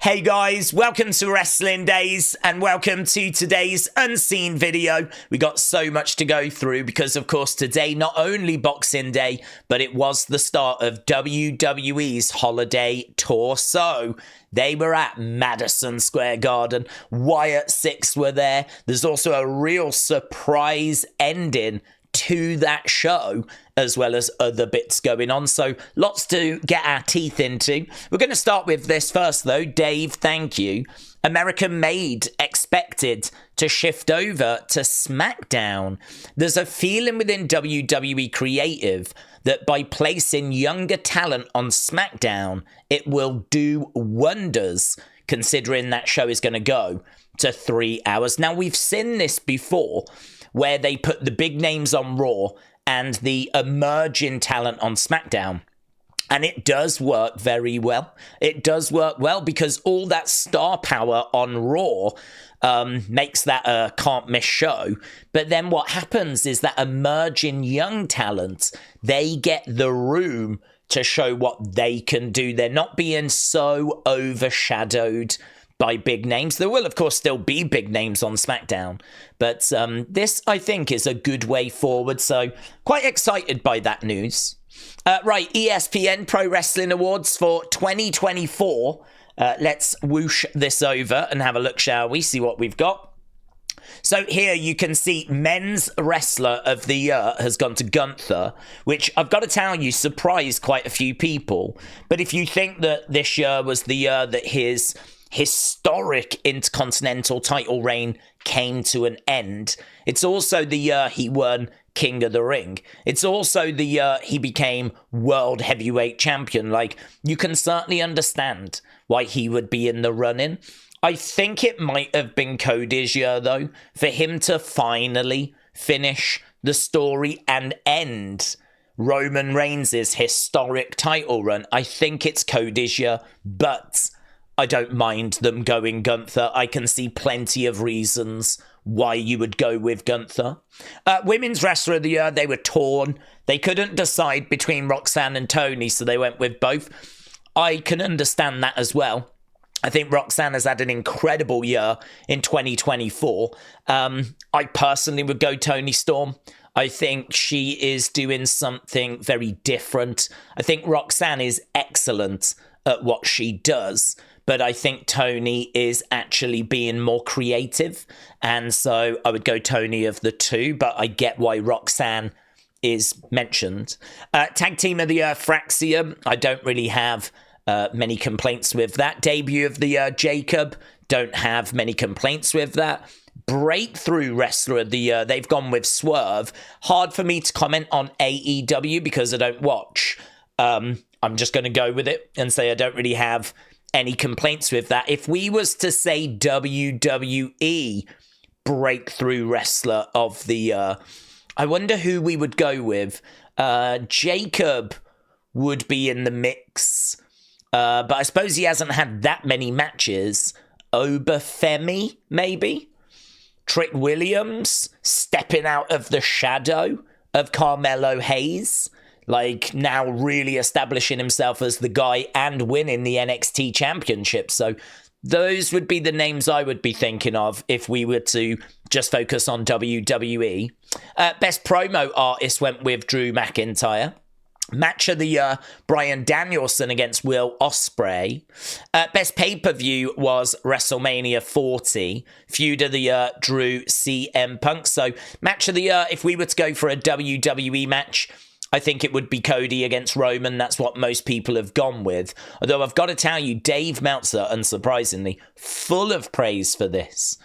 Hey guys, welcome to Wrestling Days and welcome to today's unseen video. We got so much to go through because of course today not only Boxing Day, but it was the start of WWE's holiday tour. So they were at Madison Square Garden. Wyatt Sicks were there. There's also a real surprise ending to that show, as well as other bits going on. So lots to get our teeth into. We're going to start with this first, though. Dave, thank you. American Made expected to shift over to Smackdown. There's a feeling within WWE Creative that by placing younger talent on Smackdown, it will do wonders, considering that show is going to go to 3 hours. Now, we've seen this before, where they put the big names on Raw and the emerging talent on SmackDown. And it does work very well. It does work well because all that star power on Raw makes that a can't-miss show. But then what happens is that emerging young talent, they get the room to show what they can do. They're not being so overshadowed by big names. There will, of course, still be big names on SmackDown, but this, I think, is a good way forward, so quite excited by that news. Right, ESPN Pro Wrestling Awards for 2024. Let's whoosh this over and have a look, shall we? See what we've got. So here you can see Men's Wrestler of the Year has gone to Gunther, which I've got to tell you surprised quite a few people. But if you think that this year was the year that his historic Intercontinental title reign came to an end, it's also the year he won King of the Ring. It's also the year he became World Heavyweight Champion. Like, you can certainly understand why he would be in the running. I think it might have been Cody's year, though, for him to finally finish the story and end Roman Reigns' historic title run. I think it's Cody's year, but I don't mind them going Gunther. I can see plenty of reasons why you would go with Gunther. Women's Wrestler of the Year, they were torn. They couldn't decide between Roxanne and Tony, so they went with both. I can understand that as well. I think Roxanne has had an incredible year in 2024. I personally would go Toni Storm. I think she is doing something very different. I think Roxanne is excellent at what she does, but I think Tony is actually being more creative, and so I would go Tony of the two, but I get why Roxanne is mentioned. Tag Team of the Year, Fraxium. I don't really have many complaints with that. Debut of the Year, Jacob. Don't have many complaints with that. Breakthrough Wrestler of the Year, they've gone with Swerve. Hard for me to comment on AEW because I don't watch. I'm just going to go with it and say I don't really have any complaints with that. If we was to say WWE Breakthrough Wrestler of the Year, I wonder who we would go with. Jacob would be in the mix, but I suppose he hasn't had that many matches. Obafemi, maybe? Trick Williams stepping out of the shadow of Carmelo Hayes, like now really establishing himself as the guy and winning the NXT championship. So those would be the names I would be thinking of if we were to just focus on WWE. Best promo artist went with Drew McIntyre. Match of the Year, Bryan Danielson against Will Ospreay. Best pay-per-view was WrestleMania 40. Feud of the Year, Drew CM Punk. So match of the year, if we were to go for a WWE match, I think it would be Cody against Roman. That's what most people have gone with. Although I've got to tell you, Dave Meltzer, unsurprisingly, full of praise for this.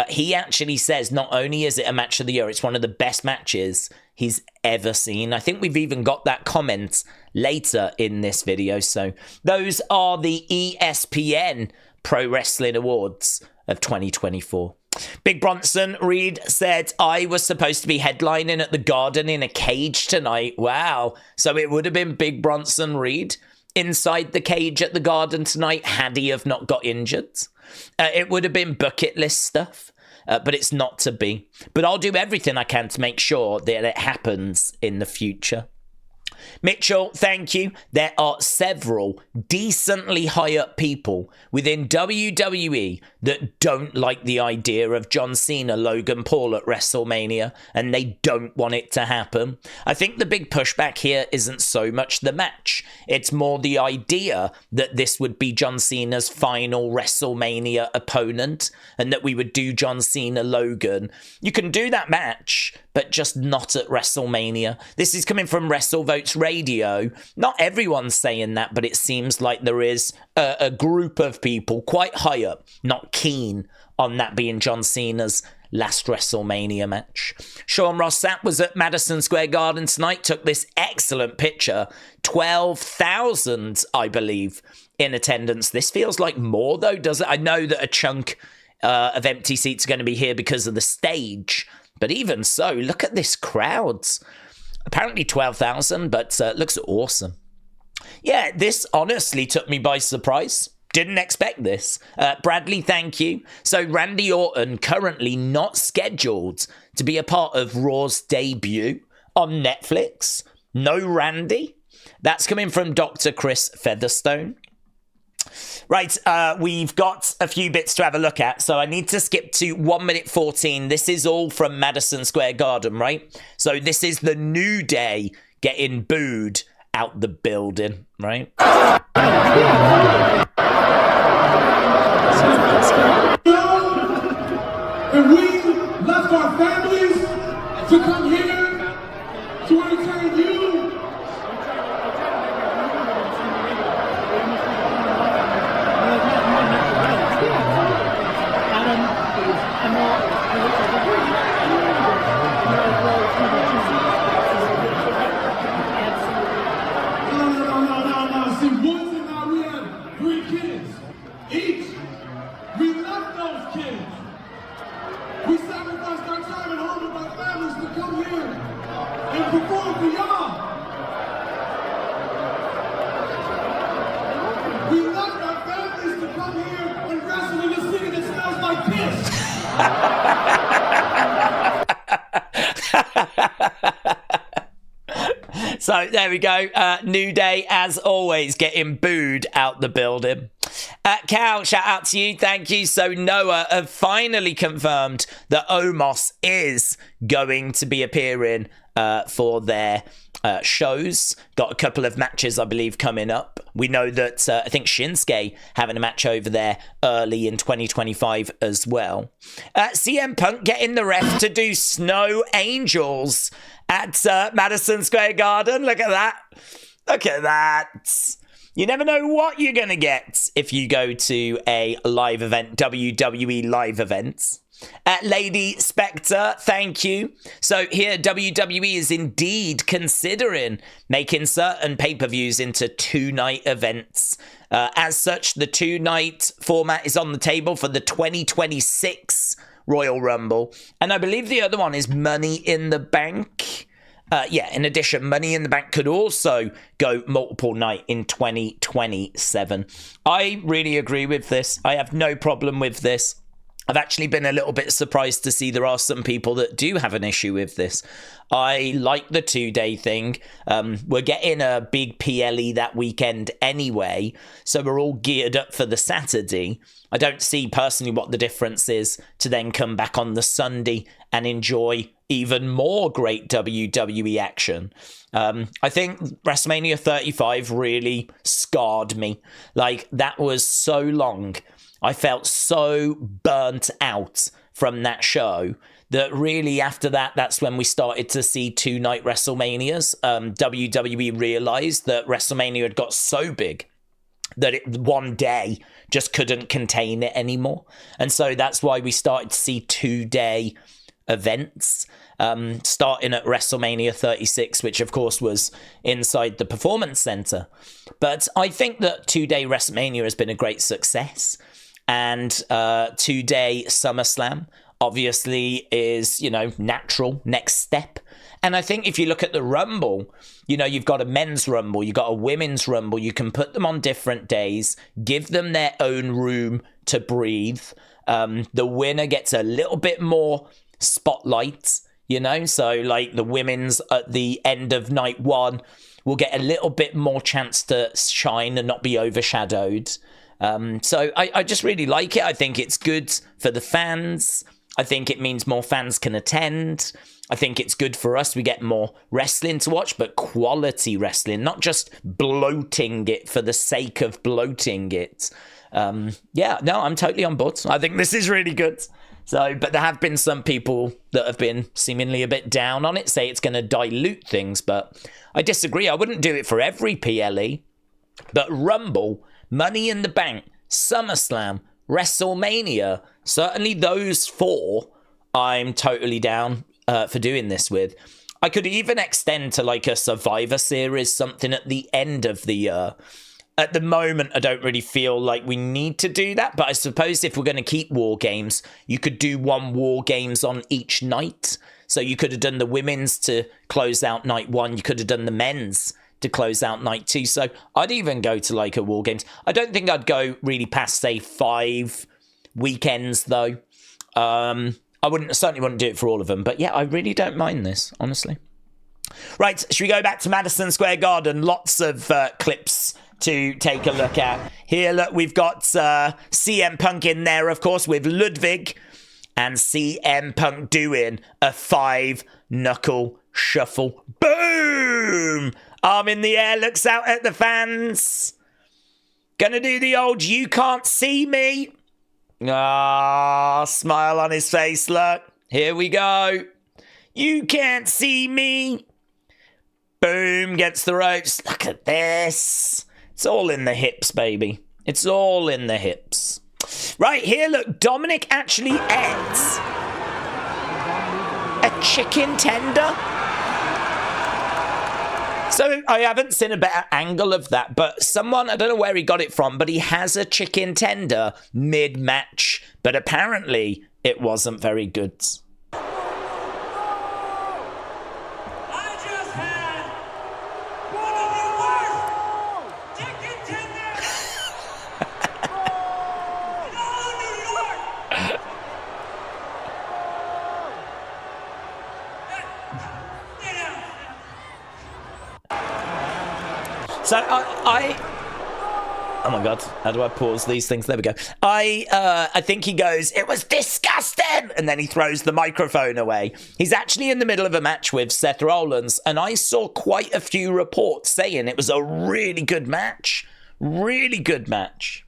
He actually says not only is it a match of the year, it's one of the best matches he's ever seen. I think we've even got that comment later in this video. So those are the ESPN Pro Wrestling Awards of 2024. Big Bronson Reed said, I was supposed to be headlining at the Garden in a cage tonight. Wow. So it would have been Big Bronson Reed inside the cage at the Garden tonight had he have not got injured. It would have been bucket list stuff, but it's not to be. But I'll do everything I can to make sure that it happens in the future. Mitchell, thank you. There are several decently high up people within WWE that don't like the idea of John Cena, Logan Paul at WrestleMania, and they don't want it to happen. I think the big pushback here isn't so much the match. It's more the idea that this would be John Cena's final WrestleMania opponent and that we would do John Cena Logan. You can do that match, but just not at WrestleMania. This is coming from WrestleVotes Radio. Not everyone's saying that, but it seems like there is a group of people quite high up not keen on that being John Cena's last WrestleMania match. Sean Rossap was at Madison Square Garden tonight, took this excellent picture. 12,000, I believe, in attendance. This feels like more, though, does it? I know that a chunk of empty seats are going to be here because of the stage, but even so, look at this crowd. Apparently 12,000, but looks awesome. Yeah, this honestly took me by surprise. Didn't expect this. Bradley, thank you. So Randy Orton currently not scheduled to be a part of Raw's debut on Netflix. No Randy. That's coming from Dr. Chris Featherstone. Right, we've got a few bits to have a look at, so I need to skip to 1 minute 14. This is all from Madison Square Garden, right? So this is the New Day getting booed out the building, right? And we left our families to come here to entertain you. No. See, Woods and I, we had 3 kids each. We left those kids. We sacrificed our time at home with our families to come here and perform for y'all. We left our families to come here and wrestle in a city that smells like piss. So there we go. New Day, as always, getting booed out the building. Cal, shout out to you. Thank you. So Noah have finally confirmed that Omos is going to be appearing for their shows. Got a couple of matches, I believe, coming up. We know that I think Shinsuke having a match over there early in 2025 as well. CM Punk getting the ref to do Snow Angels at Madison Square Garden. Look at that. Look at that. You never know what you're going to get if you go to a live event, WWE live events. Lady Spectre, thank you. So here, WWE is indeed considering making certain pay-per-views into 2-night events. As such, the 2-night format is on the table for the 2026 Royal Rumble. And I believe the other one is Money in the Bank. In addition, Money in the Bank could also go multiple night in 2027. I really agree with this. I have no problem with this. I've actually been a little bit surprised to see there are some people that do have an issue with this. I like the 2-day thing. We're getting a big PLE that weekend anyway, so we're all geared up for the Saturday. I don't see personally what the difference is to then come back on the Sunday and enjoy even more great WWE action. I think WrestleMania 35 really scarred me. Like, that was so long. I felt so burnt out from that show that really after that, that's when we started to see 2-night WrestleManias. WWE realized that WrestleMania had got so big that one day just couldn't contain it anymore. And so that's why we started to see 2-day events, starting at WrestleMania 36, which of course was inside the Performance Center. But I think that 2-day WrestleMania has been a great success. And 2-day SummerSlam obviously is, natural next step. And I think if you look at the Rumble, you've got a men's Rumble, you've got a women's Rumble. You can put them on different days, give them their own room to breathe. The winner gets a little bit more spotlight, so like the women's at the end of night 1 will get a little bit more chance to shine and not be overshadowed. So I just really like it. I think it's good for the fans. I think it means more fans can attend. I think it's good for us. We get more wrestling to watch, but quality wrestling, not just bloating it for the sake of bloating it. Yeah, no, I'm totally on board. I think this is really good. So, but there have been some people that have been seemingly a bit down on it, say it's going to dilute things, but I disagree. I wouldn't do it for every PLE, but Rumble, Money in the Bank, SummerSlam, WrestleMania, certainly those 4, I'm totally down for doing this with. I could even extend to like a Survivor Series, something at the end of the year. At the moment, I don't really feel like we need to do that, but I suppose if we're going to keep War Games, you could do 1 War Games on each night. So you could have done the women's to close out night 1, you could have done the men's to close out night 2. So I'd even go to like a War Games. I don't think I'd go really past, say, 5 weekends, though. I certainly wouldn't do it for all of them, but yeah, I really don't mind this, honestly. Right, should we go back to Madison Square Garden? Lots of clips to take a look at. Here, look, we've got CM Punk in there, of course, with Ludwig, and CM Punk doing a 5-knuckle shuffle. Boom! Arm in the air, looks out at the fans. Gonna do the old "you can't see me." Ah, smile on his face, look. Here we go. You can't see me. Boom, gets the ropes. Look at this. It's all in the hips, baby. It's all in the hips. Right, here, look. Dominik actually ate a chicken tender. So I haven't seen a better angle of that, but someone, I don't know where he got it from, but he has a chicken tender mid-match, but apparently it wasn't very good. So oh my God, how do I pause these things? There we go. I think he goes, "It was disgusting," and then he throws the microphone away. He's actually in the middle of a match with Seth Rollins, and I saw quite a few reports saying it was a really good match. Really good match.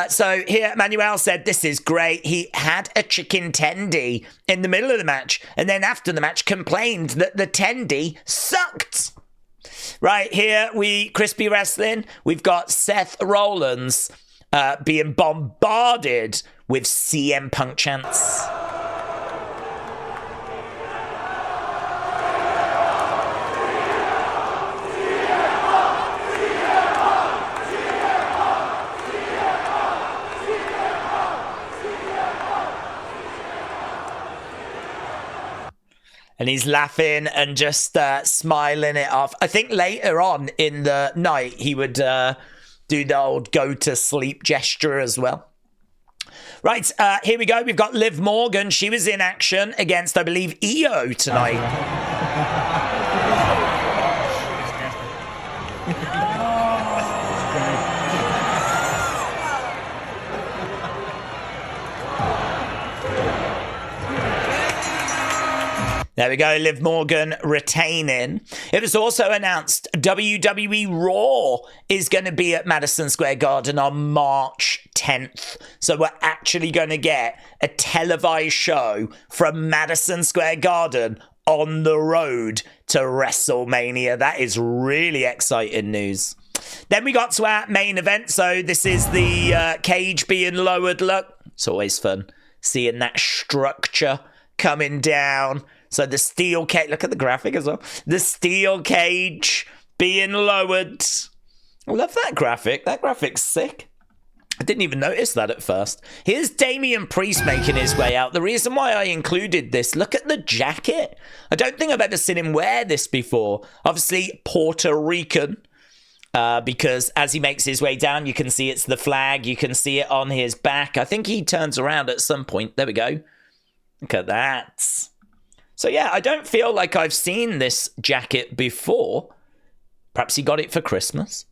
So here, Manuel said, "This is great." He had a chicken tendie in the middle of the match, and then after the match complained that the tendie sucked. Right, here, Crispy Wrestling, we've got Seth Rollins being bombarded with CM Punk chants. And he's laughing and just smiling it off. I think later on in the night, he would do the old go to sleep gesture as well. Right, here we go. We've got Liv Morgan. She was in action against, I believe, Iyo tonight. There we go, Liv Morgan retaining. It was also announced WWE Raw is going to be at Madison Square Garden on March 10th. So we're actually going to get a televised show from Madison Square Garden on the road to WrestleMania. That is really exciting news. Then we got to our main event. So this is the cage being lowered. Look, it's always fun seeing that structure coming down. So the steel cage, look at the graphic as well. The steel cage being lowered. I love that graphic. That graphic's sick. I didn't even notice that at first. Here's Damian Priest making his way out. The reason why I included this, look at the jacket. I don't think I've ever seen him wear this before. Obviously, Puerto Rican. Because as he makes his way down, you can see it's the flag. You can see it on his back. I think he turns around at some point. There we go. Look at that. So yeah, I don't feel like I've seen this jacket before. Perhaps he got it for Christmas.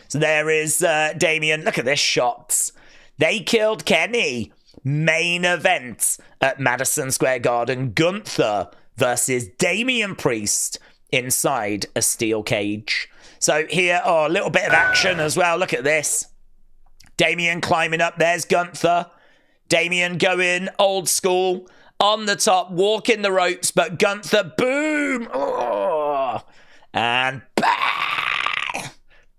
So there is Damian. Look at this shot. They killed Kenny. Main event at Madison Square Garden. Gunther versus Damian Priest inside a steel cage. So here, a little bit of action as well. Look at this. Damian climbing up. There's Gunther. Damian going old school. On the top, walking the ropes, but Gunther, boom! Oh, and bang!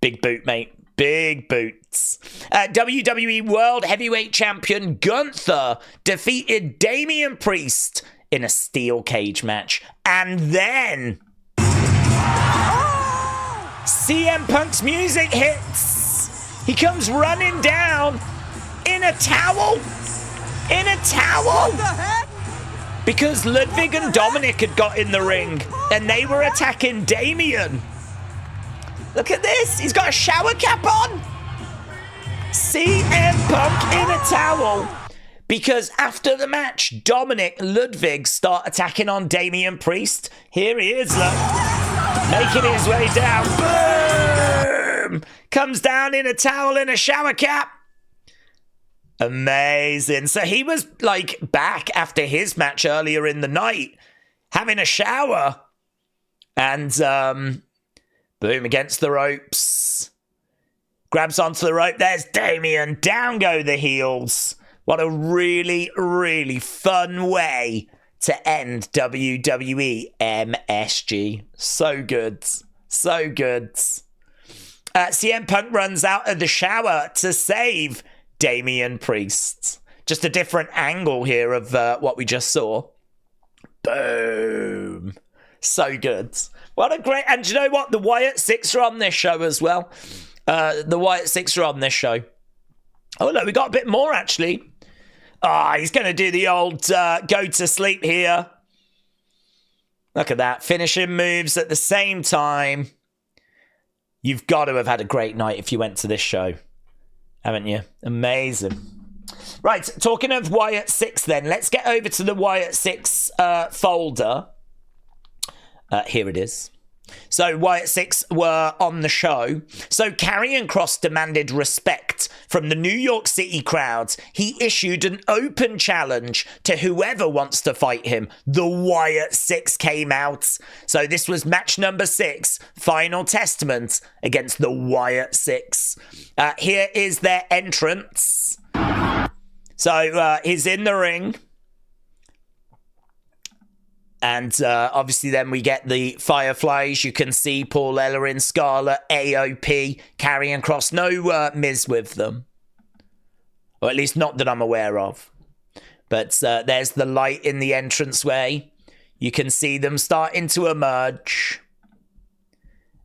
Big boot, mate. Big boots. WWE World Heavyweight Champion Gunther defeated Damian Priest in a steel cage match. And then CM Punk's music hits. He comes running down in a towel. In a towel. What the heck? Because Ludwig and Dominik had got in the ring and they were attacking Damian. Look at this. He's got a shower cap on. CM Punk in a towel. Because after the match, Dominik, Ludwig start attacking on Damian Priest. Here he is, look. Making his way down. Boom! Comes down in a towel and a shower cap. Amazing. So he was like back after his match earlier in the night, having a shower. And boom, against the ropes. Grabs onto the rope. There's Damian. Down go the heels. What a really, really fun way to end WWE MSG. So good. So good. CM Punk runs out of the shower to save Damian Priest. Just a different angle here of what we just saw. Boom. So good. What a great... And do you know what? The Wyatt Sicks are on this show as well. The Wyatt Sicks are on this show. Oh, look, we got a bit more, actually. He's going to do the old go to sleep here. Look at that. Finishing moves at the same time. You've got to have had a great night if you went to this show. Haven't you? Amazing. Right, talking of Wyatt Sicks then, let's get over to the Wyatt Sicks folder. Here it is. So Wyatt Sicks were on the show. So Karrion Kross demanded respect from the New York City crowds. He issued an open challenge to whoever wants to fight him. The Wyatt Sicks came out. So this was match number 6, Final Testament against the Wyatt Sicks. Here is their entrance. So he's in the ring. And obviously then we get the Fireflies. You can see Paul Ellering, Scarlett, AOP, Karrion Kross. No Miz with them. Or at least not that I'm aware of. But there's the light in the entranceway. You can see them starting to emerge.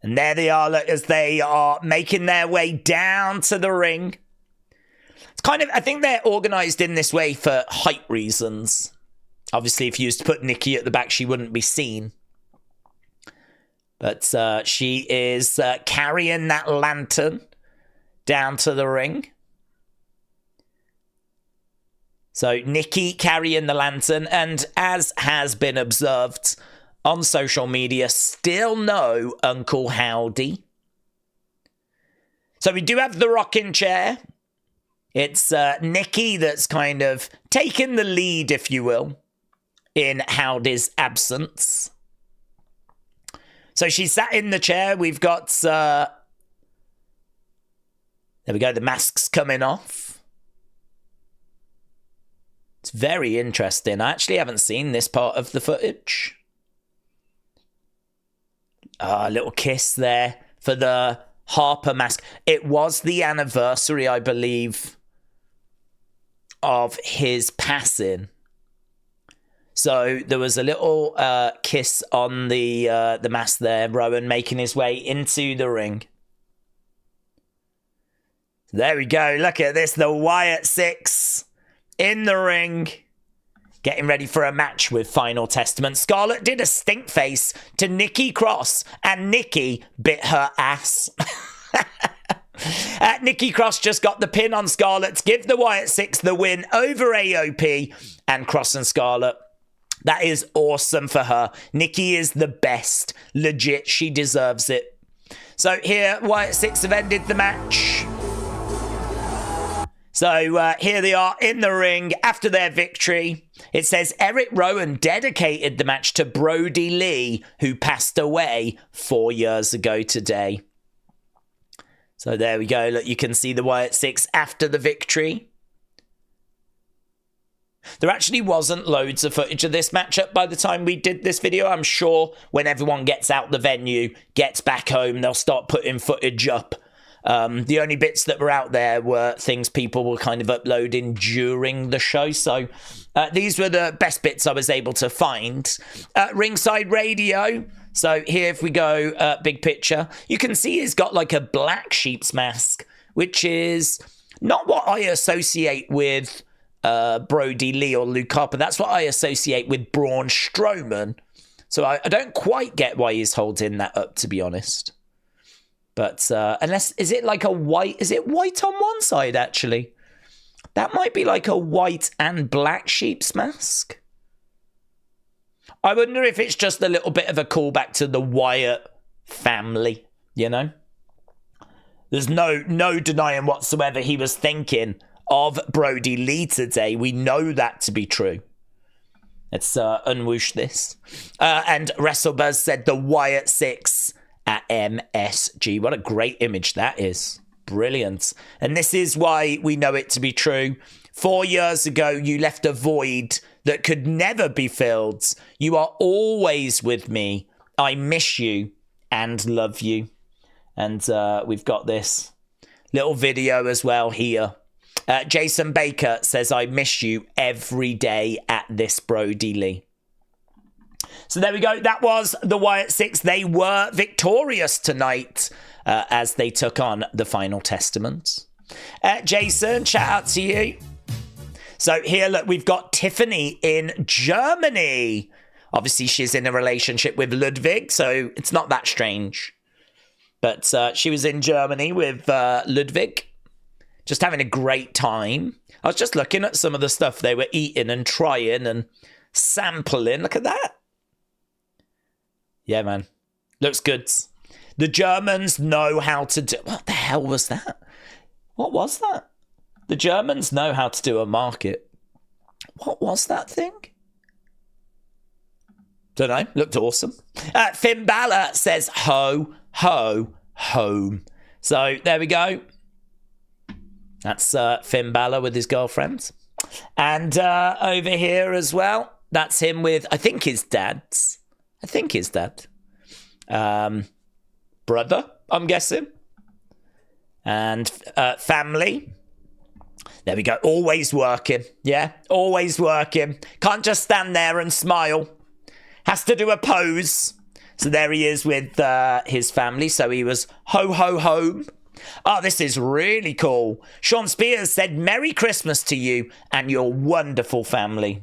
And there they are, look, as they are making their way down to the ring. It's kind of, I think they're organised in this way for height reasons. Obviously, if you used to put Nikki at the back, she wouldn't be seen. But she is carrying that lantern down to the ring. So Nikki carrying the lantern, and as has been observed on social media, still no Uncle Howdy. So we do have the rocking chair. It's Nikki that's kind of taken the lead, if you will, in Howdy's absence. So she sat in the chair. We've got... there we go. The mask's coming off. It's very interesting. I actually haven't seen this part of the footage. A little kiss there for the Harper mask. It was the anniversary, I believe, of his passing. So there was a little kiss on the mask there. Rowan making his way into the ring. There we go. Look at this. The Wyatt Sicks in the ring. Getting ready for a match with Final Testament. Scarlett did a stink face to Nikki Cross. And Nikki bit her ass. Nikki Cross just got the pin on Scarlett to give the Wyatt Sicks the win over AOP and Cross and Scarlett. That is awesome for her. Nikki is the best. Legit, she deserves it. So here, Wyatt Sicks have ended the match. So here they are in the ring after their victory. It says Eric Rowan dedicated the match to Brodie Lee, who passed away 4 years ago today. So there we go. Look, you can see the Wyatt Sicks after the victory. There actually wasn't loads of footage of this matchup by the time we did this video. I'm sure when everyone gets out the venue, gets back home, they'll start putting footage up. The only bits that were out there were things people were kind of uploading during the show. So these were the best bits I was able to find. Ringside Radio. So here, if we go big picture, you can see he's got like a black sheep's mask, which is not what I associate with Brodie Lee or Luke Harper. That's what I associate with Braun Strowman. So I don't quite get why he's holding that up, to be honest. But unless, is it like a white, is it white on one side, actually? That might be like a white and black sheep's mask. I wonder if it's just a little bit of a callback to the Wyatt family, you know? There's no denying whatsoever he was thinking of Brodie Lee today. We know that to be true. Let's unwhoosh this. And WrestleBuzz said the Wyatt Sicks at MSG. What a great image that is. Brilliant. And this is why we know it to be true. 4 years ago, you left a void that could never be filled. You are always with me. I miss you and love you. And we've got this little video as well here. Jason Baker says, I miss you every day at this Brodie Lee. So there we go. That was the Wyatt Sicks. They were victorious tonight as they took on the Final Testament. Jason, shout out to you. So here, look, we've got Tiffany in Germany. Obviously, she's in a relationship with Ludwig, so it's not that strange. But she was in Germany with Ludwig, just having a great time. I was just looking at some of the stuff they were eating and trying and sampling. Look at that. Yeah, man. Looks good. The Germans know how to do... What the hell was that? What was that? The Germans know how to do a market. What was that thing? Don't know. Looked awesome. Finn Balor says, ho, ho, home. So there we go. That's Finn Balor with his girlfriend. And over here as well, that's him with, I think his dad's. I think his dad. Brother, I'm guessing. And family. There we go. Always working. Yeah, always working. Can't just stand there and smile. Has to do a pose. So there he is with his family. So he was ho, ho, home. Oh, this is really cool. Shawn Spears said, Merry Christmas to you and your wonderful family.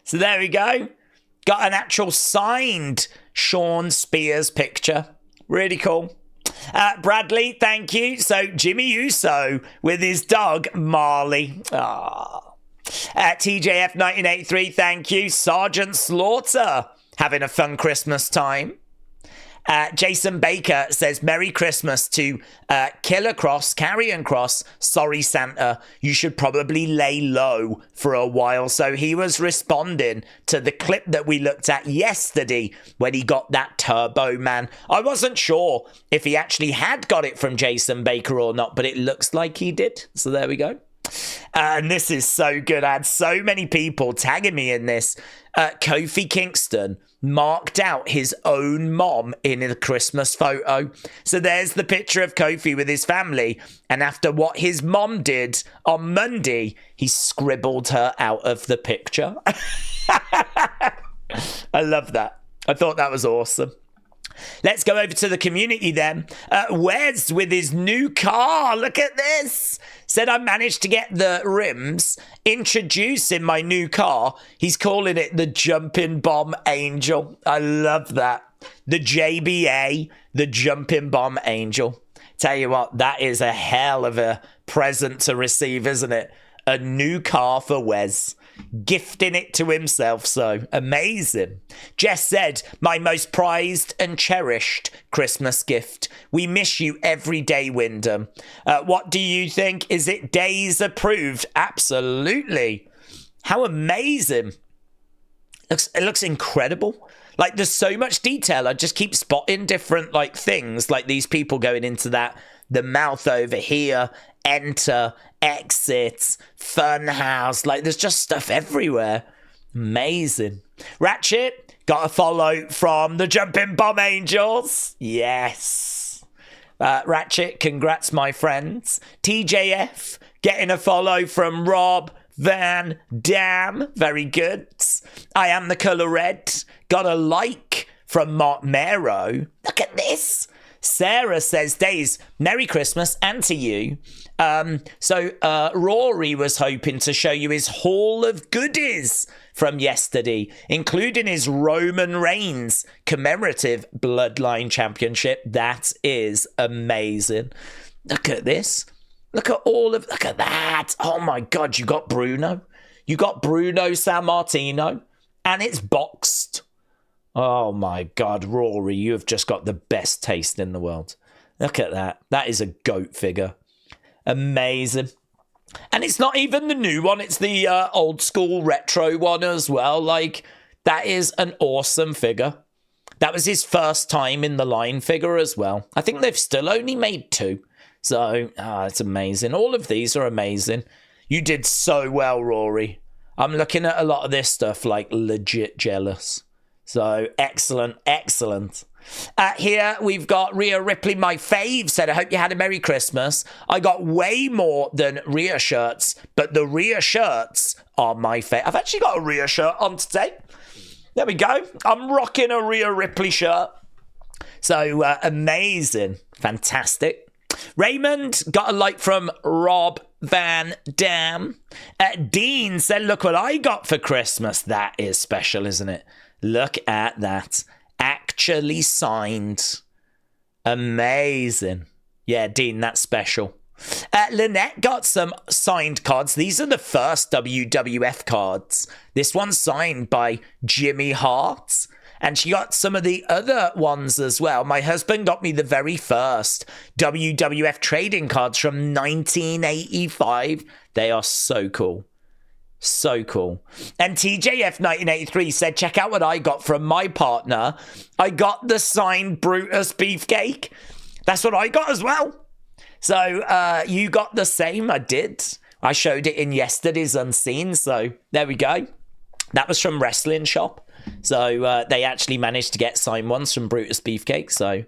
So there we go. Got an actual signed Shawn Spears picture. Really cool. Bradley, thank you. So Jimmy Uso with his dog, Marley. TJF 1983, thank you. Sergeant Slaughter having a fun Christmas time. Jason Baker says, Merry Christmas to Killer Kross, Karrion Kross. Sorry, Santa, you should probably lay low for a while. So he was responding to the clip that we looked at yesterday when he got that Turbo Man. I wasn't sure if he actually had got it from Jason Baker or not, but it looks like he did. So there we go. And this is so good. I had so many people tagging me in this. Kofi Kingston marked out his own mom in a Christmas photo. So there's the picture of Kofi with his family. And after what his mom did on Monday, he scribbled her out of the picture. I love that. I thought that was awesome. Let's go over to the community then. Wes with his new car. Look at this. Said I managed to get the rims introduced in my new car. He's calling it the Jumping Bomb Angel. I love that. The JBA, the Jumping Bomb Angel. Tell you what, that is a hell of a present to receive, isn't it? A new car for Wes. Gifting it to himself, so amazing. Jess said, my most prized and cherished Christmas gift. We miss you every day, Wyndham. What do you think? Is it Days approved? Absolutely. How amazing. It looks incredible. Like, there's so much detail. I just keep spotting different, like, things. Like, these people going into that, the mouth over here, enter, exits, funhouse. Like, there's just stuff everywhere. Amazing. Ratchet got a follow from the Jumping Bomb Angels. Yes. Ratchet, congrats, my friends. TJF getting a follow from Rob Van Dam. Very good. I am the colour red. Got a like from Mark Mero. Look at this. Sarah says, Days, Merry Christmas, and to you. So Rory was hoping to show you his haul of goodies from yesterday, including his Roman Reigns commemorative Bloodline Championship. That is amazing. Look at this. Look at look at that. Oh my God, you got Bruno. You got Bruno Sammartino, and it's boxed. Oh my God, Rory, you have just got the best taste in the world. Look at that. That is a GOAT figure. Amazing. And it's not even the new one. It's the old school retro one as well. Like, that is an awesome figure. That was his first time in the line figure as well. I think they've still only made 2. So, it's amazing. All of these are amazing. You did so well, Rory. I'm looking at a lot of this stuff, like, legit jealous. So, excellent, excellent. Here, we've got Rhea Ripley, my fave, said, I hope you had a Merry Christmas. I got way more than Rhea shirts, but the Rhea shirts are my fave. I've actually got a Rhea shirt on today. There we go. I'm rocking a Rhea Ripley shirt. So, amazing. Fantastic. Raymond got a like from Rob Van Dam. Dean said, look what I got for Christmas. That is special, isn't it? Look at that. Actually signed. Amazing. Yeah, Dean, that's special. Lynette got some signed cards. These are the first WWF cards. This one's signed by Jimmy Hart. And she got some of the other ones as well. My husband got me the very first WWF trading cards from 1985. They are so cool. So cool. And TJF 1983 said, check out what I got from my partner. I got the signed Brutus beefcake. That's what I got as well. So you got the same. I did. I showed it in yesterday's Unseen. So there we go. That was from Wrestling Shop. So they actually managed to get signed ones from Brutus beefcake. So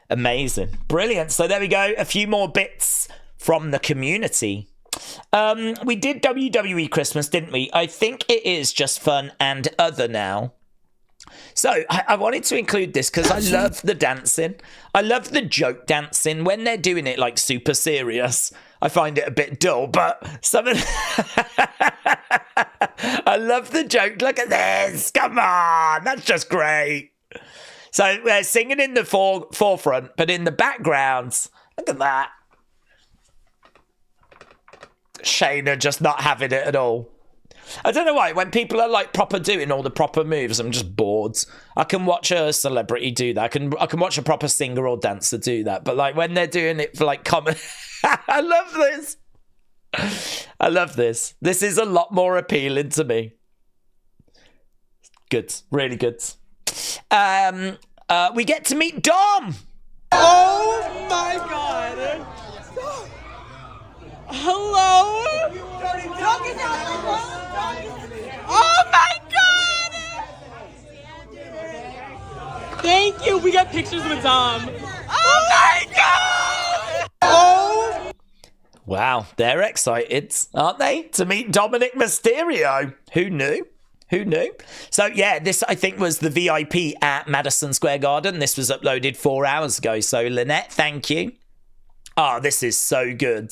amazing. Brilliant. So there we go. A few more bits from the community. We did WWE Christmas, didn't we? I think it is just fun and other now. So I wanted to include this because I love the dancing. I love the joke dancing. When they're doing it like super serious, I find it a bit dull, but some of I love the joke. Look at this. Come on. That's just great. So they're singing in the forefront, but in the backgrounds, look at that. Shayna just not having it at all. I don't know why. When people are like proper doing all the proper moves, I'm just bored. I can watch a celebrity do that. I can watch a proper singer or dancer do that. But like when they're doing it for like comedy, I love this. I love this. This is a lot more appealing to me. Good, really good. We get to meet Dom. Oh my God. Hello? Oh my God! Thank you. We got pictures with Dom. Oh my God! Oh! Wow, they're excited, aren't they? To meet Dominik Mysterio. Who knew? Who knew? So, yeah, this, I think, was the VIP at Madison Square Garden. This was uploaded 4 hours ago. So, Lynette, thank you. Oh, this is so good.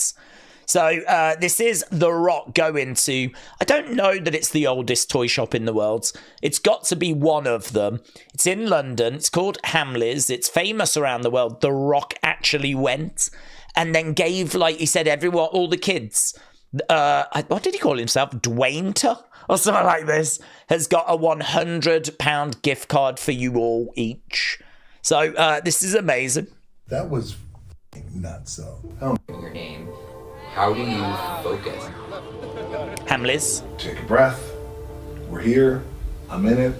So, this is The Rock going to... I don't know that it's the oldest toy shop in the world. It's got to be one of them. It's in London. It's called Hamleys. It's famous around the world. The Rock actually went and then gave, like he said, everyone, all the kids... what did he call himself? Dwayne or something like this, has got a £100 gift card for you all each. So this is amazing. That was nuts, though. Your name. How do you focus? Hamleys. Take a breath. We're here. I'm in it.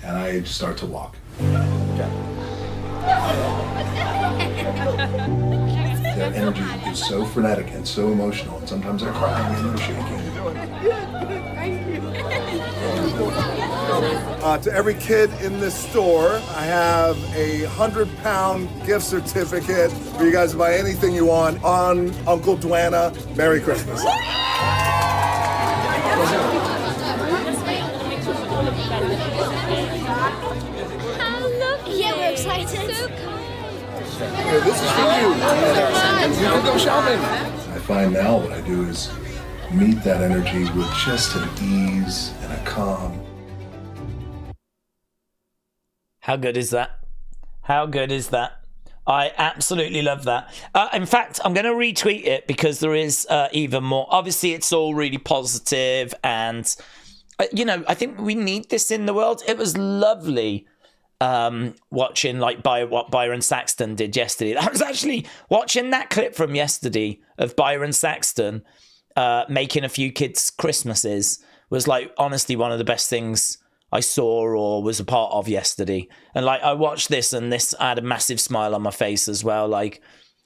And I just start to walk. That energy is so frenetic and so emotional, and sometimes I cry and I'm shaking. To every kid in this store, I have a £100 gift certificate for you guys to buy anything you want on Uncle Dwana. Merry Christmas. Yeah, we're excited. Hey, this is for you. You can go shopping. I find now what I do is meet that energy with just an ease and a calm. How good is that? How good is that? I absolutely love that. In fact, I'm going to retweet it because there is even more. Obviously, it's all really positive and, you know, I think we need this in the world. It was lovely watching like what Byron Saxton did yesterday. I was actually watching that clip from yesterday of Byron Saxton making a few kids' Christmases was like honestly one of the best things I saw or was a part of yesterday. And like I watched this and this I had a massive smile on my face as well. Like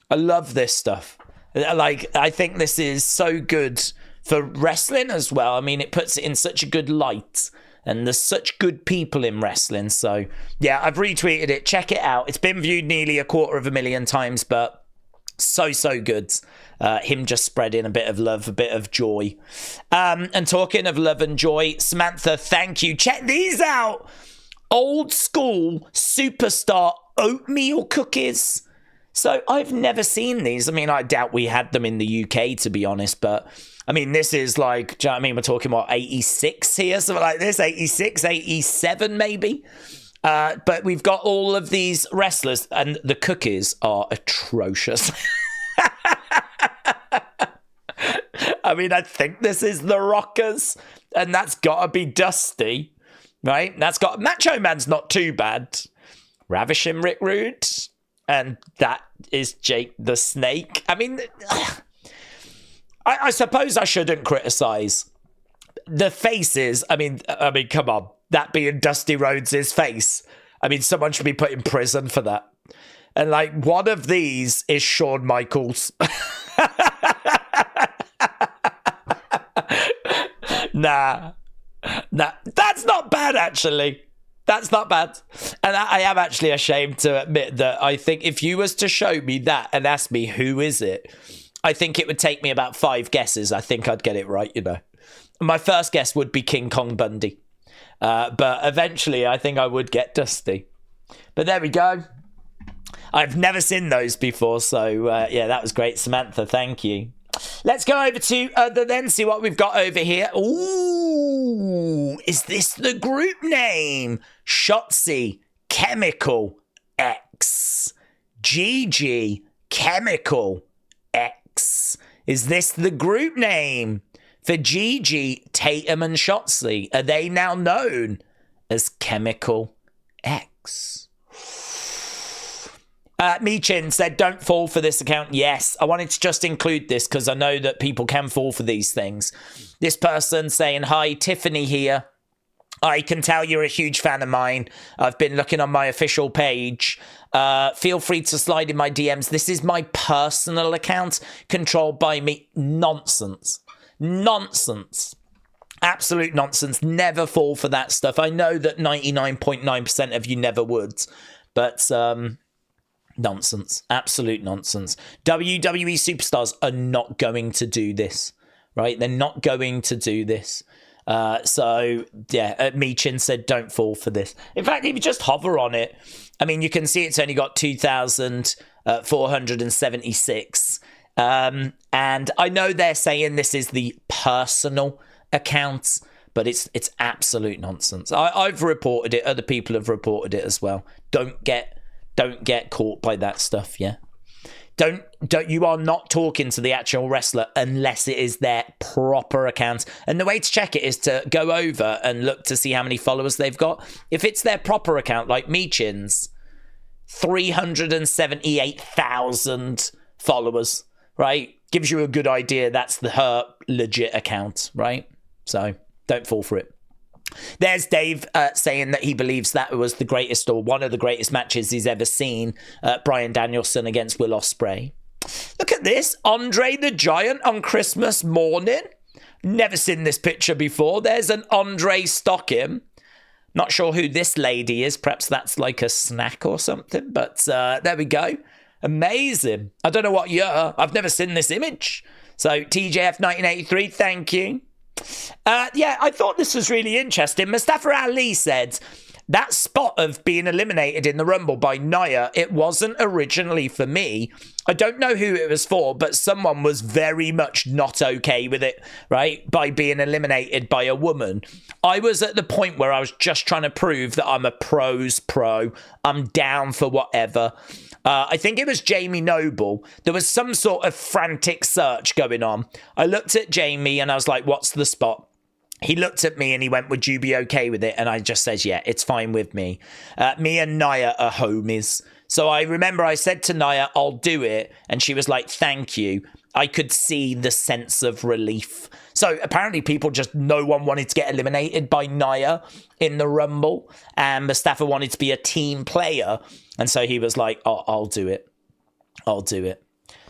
I love this stuff. Like I think this is so good for wrestling as well. I mean, it puts it in such a good light. And there's such good people in wrestling. So, yeah, I've retweeted it. Check it out. It's been viewed nearly 250,000 times, but so good. Him just spreading a bit of love, a bit of joy. And talking of love and joy, Samantha, thank you. Check these out. Old school Superstar Oatmeal cookies. So, I've never seen these. I mean, I doubt we had them in the UK, to be honest, but... I mean, this is like, do you know what I mean? We're talking, what, 86 here? Something like this, 86, 87 maybe? But we've got all of these wrestlers, and the cookies are atrocious. I mean, I think this is the Rockers, and that's got to be Dusty, right? That's got, Macho Man's not too bad. Ravishing Rick Rude, and that is Jake the Snake. I mean... I suppose I shouldn't criticize the faces. I mean, come on, that being Dusty Rhodes' face. I mean, someone should be put in prison for that. And like, one of these is Shawn Michaels. Nah, that's not bad actually. That's not bad. And I am actually ashamed to admit that I think if you was to show me that and ask me who is it, I think it would take me about 5 guesses. I think I'd get it right, you know. My first guess would be King Kong Bundy. But eventually, I think I would get Dusty. But there we go. I've never seen those before. So, yeah, that was great. Samantha, thank you. Let's go over to then see what we've got over here. Ooh, is this the group name? Shotzi, Chemical, X. GG, Chemical, X. Is this the group name for Gigi, Tatum, and Shotzi? Are they now known as Chemical X? Meechin said, don't fall for this account. Yes, I wanted to just include this because I know that people can fall for these things. This person saying, hi, Tiffany here. I can tell you're a huge fan of mine. I've been looking on my official page. Feel free to slide in my DMs. This is my personal account controlled by me. Nonsense. Nonsense. Absolute nonsense. Never fall for that stuff. I know that 99.9% of you never would. But nonsense. Absolute nonsense. WWE superstars are not going to do this. Right? They're not going to do this. So, yeah, Meechin said, don't fall for this. In fact, if you just hover on it, I mean, you can see it's only got 2,476. And I know they're saying this is the personal account, but it's absolute nonsense. I've reported it. Other people have reported it as well. Don't get caught by that stuff, yeah? Don't you are not talking to the actual wrestler unless it is their proper account. And the way to check it is to go over and look to see how many followers they've got. If it's their proper account, like Meechin's, 378,000 followers, right? Gives you a good idea that's her legit account, right? So don't fall for it. There's Dave saying that he believes that was the greatest or one of the greatest matches he's ever seen. Bryan Danielson against Will Ospreay. Look at this. Andre the Giant on Christmas morning. Never seen this picture before. There's an Andre stocking. Not sure who this lady is. Perhaps that's like a snack or something. But there we go. Amazing. I don't know what year. I've never seen this image. So TJF 1983, thank you. Yeah, I thought this was really interesting. Mustafa Ali said that spot of being eliminated in the Rumble by Nia, it wasn't originally for me. I don't know who it was for, but someone was very much not okay with it, right? By being eliminated by a woman. I was at the point where I was just trying to prove that I'm a pro's pro. I'm down for whatever. I think it was Jamie Noble. There was some sort of frantic search going on. I looked at Jamie and I was like, what's the spot? He looked at me and he went, would you be okay with it? And I just said, yeah, it's fine with me. Me and Nia are homies. So I remember I said to Nia, I'll do it. And she was like, thank you. I could see the sense of relief. So apparently no one wanted to get eliminated by Nia in the Rumble. And Mustafa wanted to be a team player. And so he was like, oh, I'll do it. I'll do it.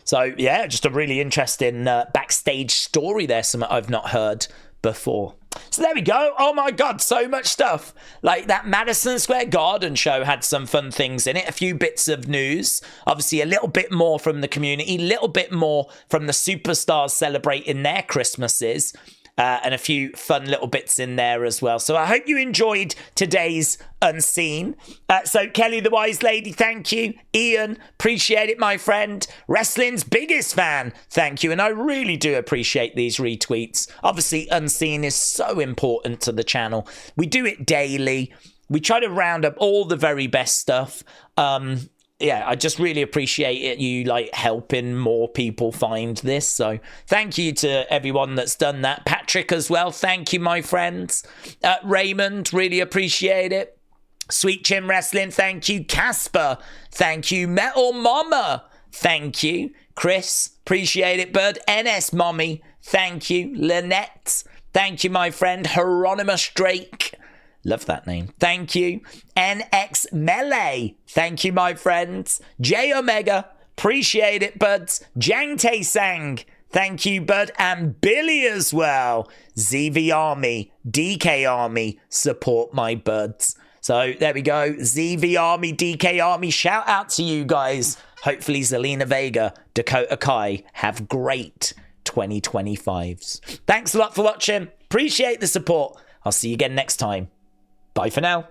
So yeah, just a really interesting backstage story there. Something I've not heard before. So there we go. Oh my God, so much stuff. Like that Madison Square Garden show had some fun things in it. A few bits of news. Obviously a little bit more from the community. A little bit more from the superstars celebrating their Christmases. And a few fun little bits in there as well. So I hope you enjoyed today's Unseen. So Kelly the Wise Lady, thank you. Ian, appreciate it, my friend. Wrestling's biggest fan, thank you. And I really do appreciate these retweets. Obviously, Unseen is so important to the channel. We do it daily. We try to round up all the very best stuff. Yeah, I just really appreciate it. You like helping more people find this. So thank you to everyone that's done that. Patrick as well. Thank you, my friends. Raymond, really appreciate it. Sweet Chin Wrestling. Thank you. Casper. Thank you. Metal Mama. Thank you. Chris. Appreciate it, bud. NS Mommy. Thank you. Lynette. Thank you, my friend. Hieronymus Drake. Love that name. Thank you. NX Melee. Thank you, my friends. J Omega. Appreciate it, buds. Jang Tae Sang. Thank you, bud. And Billy as well. ZV Army. DK Army. Support my buds. So there we go. ZV Army, DK Army. Shout out to you guys. Hopefully Zelina Vega, Dakota Kai have great 2025s. Thanks a lot for watching. Appreciate the support. I'll see you again next time. Bye for now.